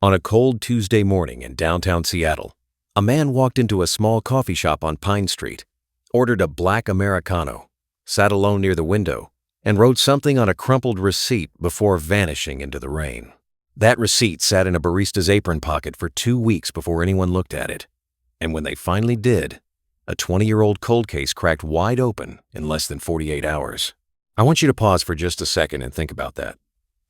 On a cold Tuesday morning in downtown Seattle, a man walked into a small coffee shop on Pine Street, ordered a black Americano, sat alone near the window, and wrote something on a crumpled receipt before vanishing into the rain. That receipt sat in a barista's apron pocket for 2 weeks before anyone looked at it. And when they finally did, a 20-year-old cold case cracked wide open in less than 48 hours. I want you to pause for just a second and think about that.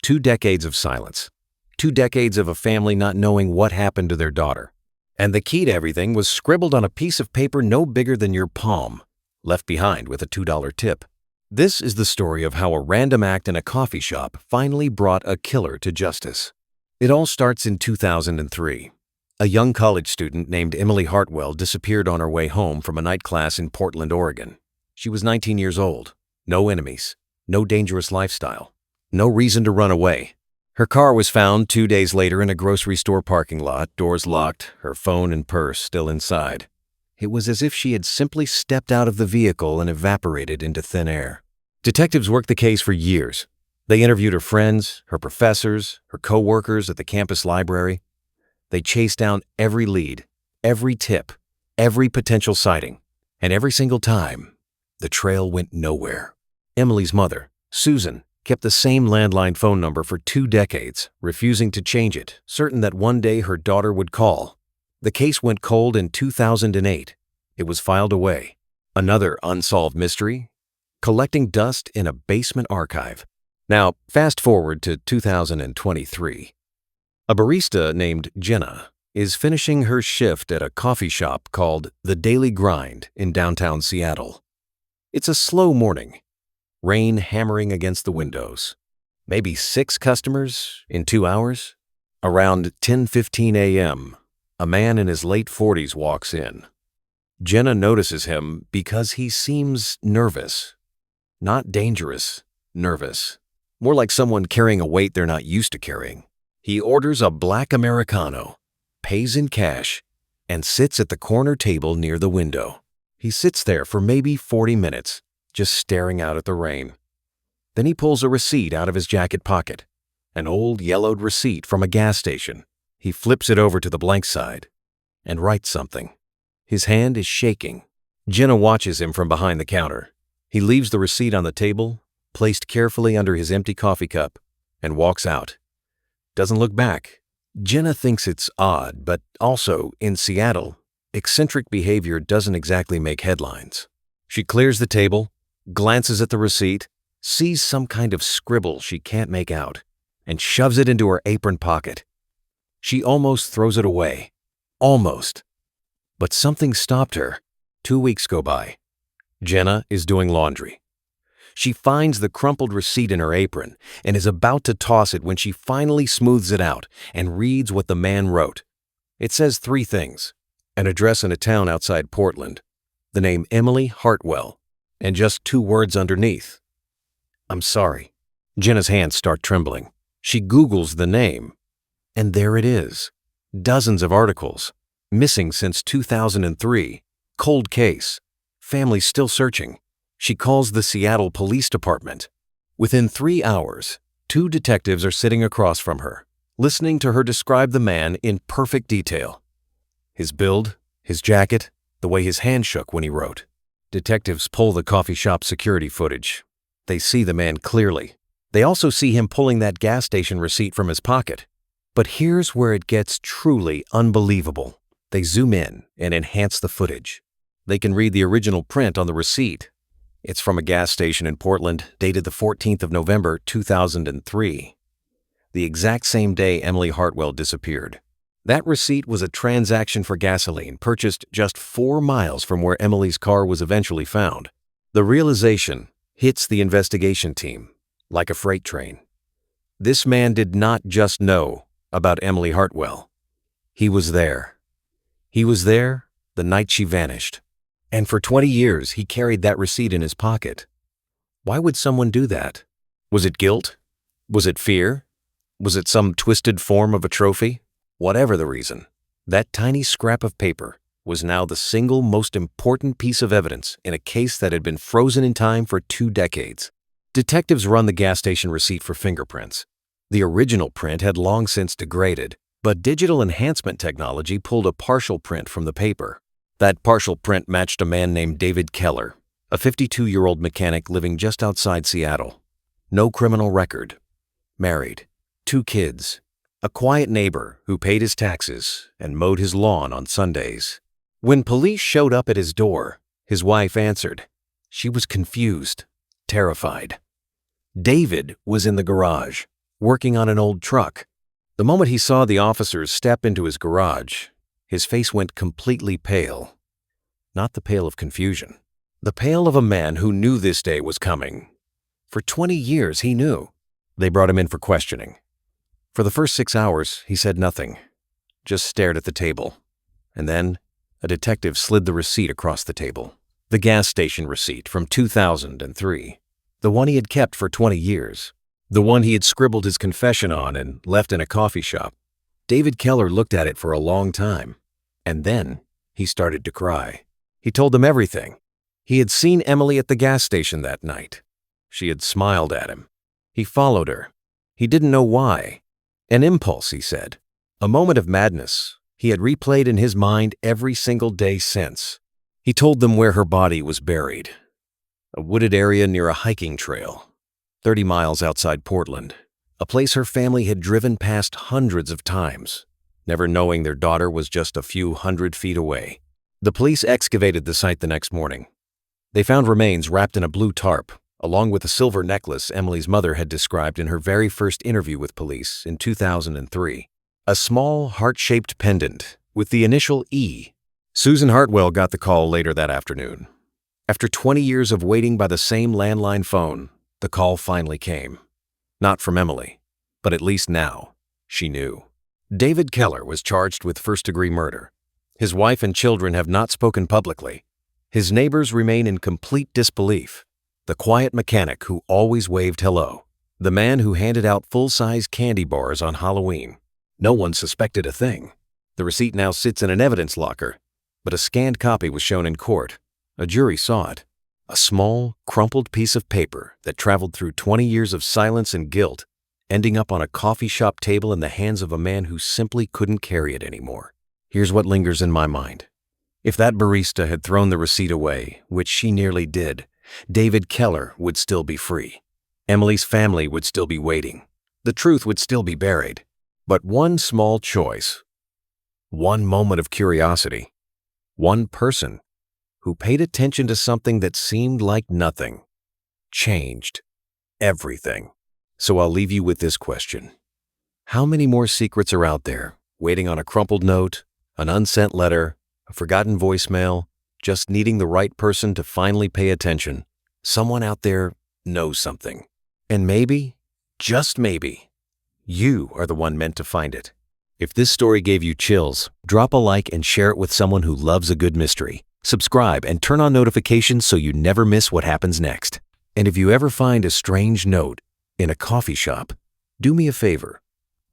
2 decades of silence. 2 decades of a family not knowing what happened to their daughter. And the key to everything was scribbled on a piece of paper no bigger than your palm, left behind with a $2 tip. This is the story of how a random act in a coffee shop finally brought a killer to justice. It all starts in 2003. A young college student named Emily Hartwell disappeared on her way home from a night class in Portland, Oregon. She was 19 years old, no enemies, no dangerous lifestyle, no reason to run away. Her car was found 2 days later in a grocery store parking lot, doors locked, her phone and purse still inside. It was as if she had simply stepped out of the vehicle and evaporated into thin air. Detectives worked the case for years. They interviewed her friends, her professors, her co-workers at the campus library. They chased down every lead, every tip, every potential sighting, and every single time, the trail went nowhere. Emily's mother, Susan, kept the same landline phone number for 2 decades, refusing to change it, certain that one day her daughter would call. The case went cold in 2008. It was filed away. Another unsolved mystery, collecting dust in a basement archive. Now, fast forward to 2023. A barista named Jenna is finishing her shift at a coffee shop called The Daily Grind in downtown Seattle. It's a slow morning. Rain hammering against the windows. Maybe 6 customers in 2 hours? Around 10:15 a.m., a man in his late 40s walks in. Jenna notices him because he seems nervous. Not dangerous, nervous. More like someone carrying a weight they're not used to carrying. He orders a black Americano, pays in cash, and sits at the corner table near the window. He sits there for maybe 40 minutes, just staring out at the rain. Then he pulls a receipt out of his jacket pocket, an old yellowed receipt from a gas station. He flips it over to the blank side and writes something. His hand is shaking. Jenna watches him from behind the counter. He leaves the receipt on the table, placed carefully under his empty coffee cup, and walks out. Doesn't look back. Jenna thinks it's odd, but also, in Seattle, eccentric behavior doesn't exactly make headlines. She clears the table, glances at the receipt, sees some kind of scribble she can't make out, and shoves it into her apron pocket. She almost throws it away. Almost. But something stopped her. 2 weeks go by. Jenna is doing laundry. She finds the crumpled receipt in her apron and is about to toss it when she finally smooths it out and reads what the man wrote. It says 3 things: an address in a town outside Portland, the name Emily Hartwell, and just 2 words underneath: "I'm sorry." Jenna's hands start trembling. She Googles the name, and there it is. Dozens of articles. Missing since 2003. Cold case. Family still searching. She calls the Seattle Police Department. Within 3 hours, 2 detectives are sitting across from her, listening to her describe the man in perfect detail. His build, his jacket, the way his hand shook when he wrote. Detectives pull the coffee shop security footage. They see the man clearly. They also see him pulling that gas station receipt from his pocket. But here's where it gets truly unbelievable. They zoom in and enhance the footage. They can read the original print on the receipt. It's from a gas station in Portland, dated the 14th of November, 2003. The exact same day Emily Hartwell disappeared. That receipt was a transaction for gasoline purchased just 4 miles from where Emily's car was eventually found. The realization hits the investigation team like a freight train. This man did not just know about Emily Hartwell. He was there. He was there the night she vanished. And for 20 years, he carried that receipt in his pocket. Why would someone do that? Was it guilt? Was it fear? Was it some twisted form of a trophy? Whatever the reason, that tiny scrap of paper was now the single most important piece of evidence in a case that had been frozen in time for 2 decades. Detectives run the gas station receipt for fingerprints. The original print had long since degraded, But digital enhancement technology pulled a partial print from the paper. That partial print matched a man named David Keller, a 52-year-old mechanic living just outside Seattle. No criminal record. Married. 2 kids. A quiet neighbor who paid his taxes and mowed his lawn on Sundays. When police showed up at his door, his wife answered. She was confused, terrified. David was in the garage, working on an old truck. The moment he saw the officers step into his garage, his face went completely pale. Not the pale of confusion. The pale of a man who knew this day was coming. For 20 years, he knew. They brought him in for questioning. For the first 6 hours, he said nothing, just stared at the table. And then, a detective slid the receipt across the table. The gas station receipt from 2003. The one he had kept for 20 years. The one he had scribbled his confession on and left in a coffee shop. David Keller looked at it for a long time. And then, he started to cry. He told them everything. He had seen Emily at the gas station that night. She had smiled at him. He followed her. He didn't know why. An impulse, he said. A moment of madness. He had replayed in his mind every single day since. He told them where her body was buried. A wooded area near a hiking trail, 30 miles outside Portland. A place her family had driven past hundreds of times, never knowing their daughter was just a few hundred feet away. The police excavated the site the next morning. They found remains wrapped in a blue tarp, along with a silver necklace Emily's mother had described in her very first interview with police in 2003. A small, heart-shaped pendant with the initial E. Susan Hartwell got the call later that afternoon. After 20 years of waiting by the same landline phone, the call finally came. Not from Emily, but at least now, she knew. David Keller was charged with first-degree murder. His wife and children have not spoken publicly. His neighbors remain in complete disbelief. The quiet mechanic who always waved hello. The man who handed out full-size candy bars on Halloween. No one suspected a thing. The receipt now sits in an evidence locker, but a scanned copy was shown in court. A jury saw it. A small, crumpled piece of paper that traveled through 20 years of silence and guilt, ending up on a coffee shop table in the hands of a man who simply couldn't carry it anymore. Here's what lingers in my mind. If that barista had thrown the receipt away, which she nearly did, David Keller would still be free. Emily's family would still be waiting. The truth would still be buried. But one small choice, one moment of curiosity, one person who paid attention to something that seemed like nothing, changed everything. So I'll leave you with this question. How many more secrets are out there, waiting on a crumpled note, an unsent letter, a forgotten voicemail, just needing the right person to finally pay attention? Someone out there knows something. And maybe, just maybe, you are the one meant to find it. If this story gave you chills, drop a like and share it with someone who loves a good mystery. Subscribe and turn on notifications so you never miss what happens next. And if you ever find a strange note in a coffee shop, do me a favor.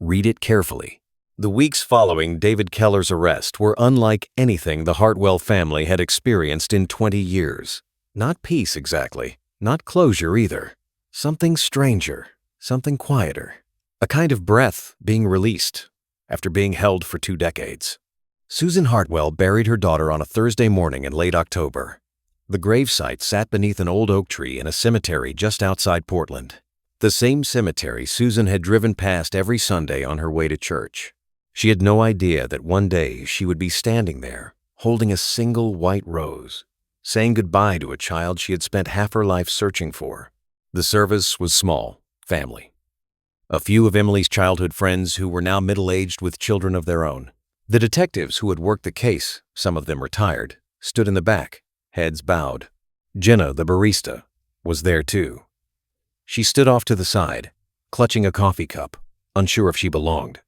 Read it carefully. The weeks following David Keller's arrest were unlike anything the Hartwell family had experienced in 20 years. Not peace exactly, not closure either. Something stranger, something quieter. A kind of breath being released after being held for 2 decades. Susan Hartwell buried her daughter on a Thursday morning in late October. The gravesite sat beneath an old oak tree in a cemetery just outside Portland. The same cemetery Susan had driven past every Sunday on her way to church. She had no idea that one day she would be standing there, holding a single white rose, saying goodbye to a child she had spent half her life searching for. The service was small, family. A few of Emily's childhood friends who were now middle-aged with children of their own. The detectives who had worked the case, some of them retired, stood in the back, heads bowed. Jenna, the barista, was there too. She stood off to the side, clutching a coffee cup, unsure if she belonged.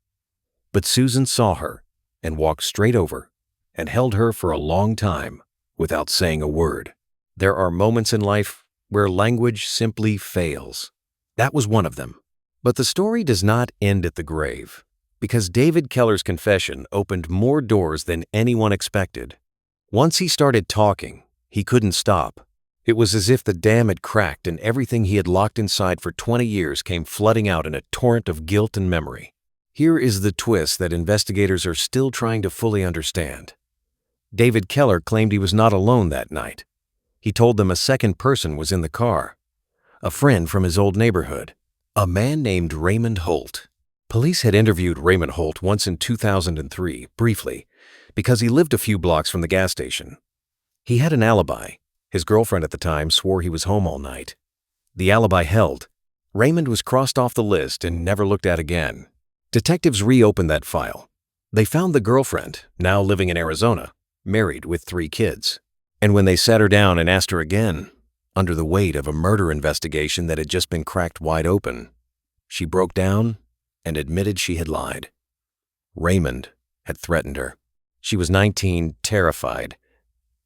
But Susan saw her and walked straight over and held her for a long time without saying a word. There are moments in life where language simply fails. That was one of them. But the story does not end at the grave, because David Keller's confession opened more doors than anyone expected. Once he started talking, he couldn't stop. It was as if the dam had cracked and everything he had locked inside for 20 years came flooding out in a torrent of guilt and memory. Here is the twist that investigators are still trying to fully understand. David Keller claimed he was not alone that night. He told them a second person was in the car, a friend from his old neighborhood, a man named Raymond Holt. Police had interviewed Raymond Holt once in 2003, briefly, because he lived a few blocks from the gas station. He had an alibi. His girlfriend at the time swore he was home all night. The alibi held. Raymond was crossed off the list and never looked at again. Detectives reopened that file. They found the girlfriend, now living in Arizona, married with 3 kids. And when they sat her down and asked her again, under the weight of a murder investigation that had just been cracked wide open, she broke down and admitted she had lied. Raymond had threatened her. She was 19, terrified,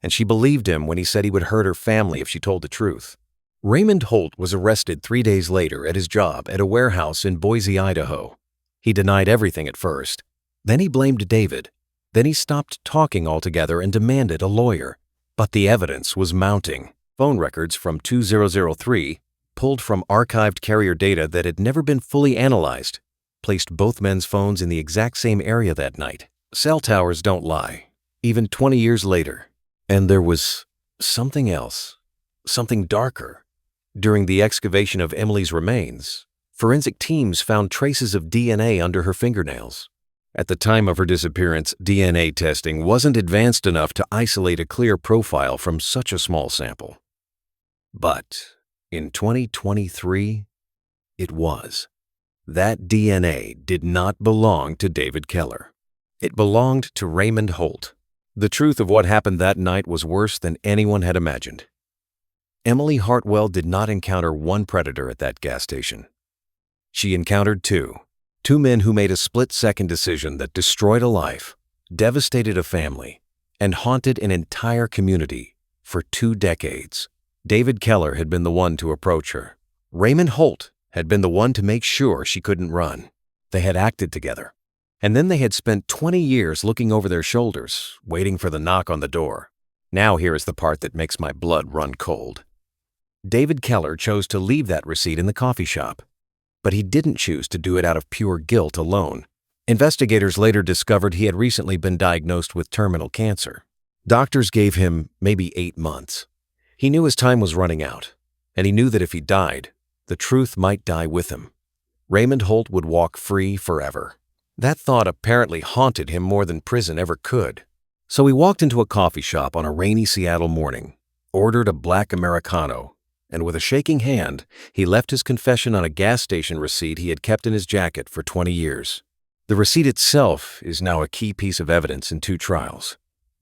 and she believed him when he said he would hurt her family if she told the truth. Raymond Holt was arrested 3 days later at his job at a warehouse in Boise, Idaho. He denied everything at first. Then he blamed David. Then he stopped talking altogether and demanded a lawyer. But the evidence was mounting. Phone records from 2003, pulled from archived carrier data that had never been fully analyzed, placed both men's phones in the exact same area that night. Cell towers don't lie, even 20 years later. And there was something else, something darker. During the excavation of Emily's remains, forensic teams found traces of DNA under her fingernails. At the time of her disappearance, DNA testing wasn't advanced enough to isolate a clear profile from such a small sample. But in 2023, it was. That DNA did not belong to David Keller. It belonged to Raymond Holt. The truth of what happened that night was worse than anyone had imagined. Emily Hartwell did not encounter one predator at that gas station. She encountered 2. 2 men who made a split-second decision that destroyed a life, devastated a family, and haunted an entire community for 2 decades. David Keller had been the one to approach her. Raymond Holt had been the one to make sure she couldn't run. They had acted together. And then they had spent 20 years looking over their shoulders, waiting for the knock on the door. Now here is the part that makes my blood run cold. David Keller chose to leave that receipt in the coffee shop. But he didn't choose to do it out of pure guilt alone. Investigators later discovered he had recently been diagnosed with terminal cancer. Doctors gave him maybe 8 months. He knew his time was running out, and he knew that if he died, the truth might die with him. Raymond Holt would walk free forever. That thought apparently haunted him more than prison ever could. So he walked into a coffee shop on a rainy Seattle morning, ordered a black Americano, and with a shaking hand, he left his confession on a gas station receipt he had kept in his jacket for 20 years. The receipt itself is now a key piece of evidence in 2 trials.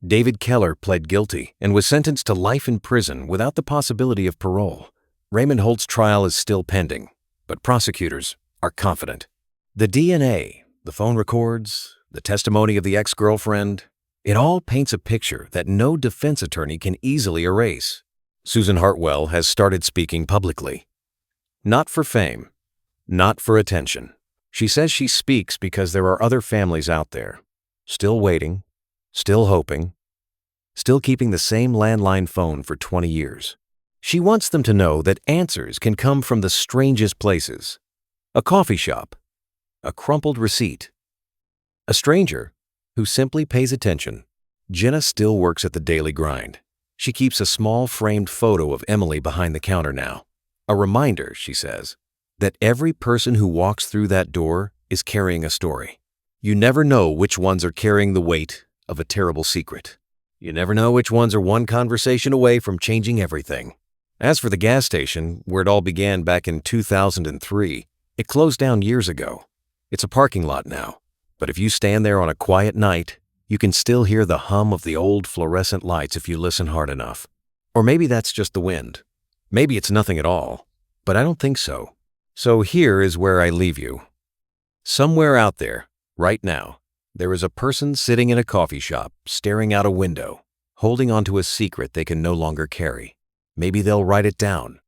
David Keller pled guilty and was sentenced to life in prison without the possibility of parole. Raymond Holt's trial is still pending, but prosecutors are confident. The DNA, the phone records, the testimony of the ex-girlfriend, it all paints a picture that no defense attorney can easily erase. Susan Hartwell has started speaking publicly. Not for fame, not for attention. She says she speaks because there are other families out there, still waiting, still hoping, still keeping the same landline phone for 20 years. She wants them to know that answers can come from the strangest places. A coffee shop, a crumpled receipt, a stranger who simply pays attention. Jenna still works at the daily grind. She keeps a small framed photo of Emily behind the counter now. A reminder, she says, that every person who walks through that door is carrying a story. You never know which ones are carrying the weight of a terrible secret. You never know which ones are one conversation away from changing everything. As for the gas station, where it all began back in 2003, it closed down years ago. It's a parking lot now. But if you stand there on a quiet night, you can still hear the hum of the old fluorescent lights if you listen hard enough. Or maybe that's just the wind. Maybe it's nothing at all. But I don't think so. So here is where I leave you. Somewhere out there, right now, there is a person sitting in a coffee shop, staring out a window, holding onto a secret they can no longer carry. Maybe they'll write it down.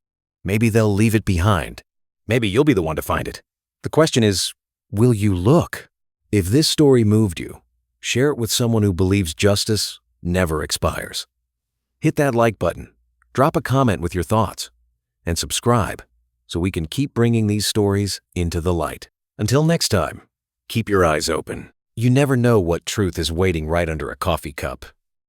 Maybe they'll leave it behind. Maybe you'll be the one to find it. The question is, will you look? If this story moved you, share it with someone who believes justice never expires. Hit that like button, drop a comment with your thoughts, and subscribe so we can keep bringing these stories into the light. Until next time, Keep your eyes open. You never know what truth is waiting right under a coffee cup.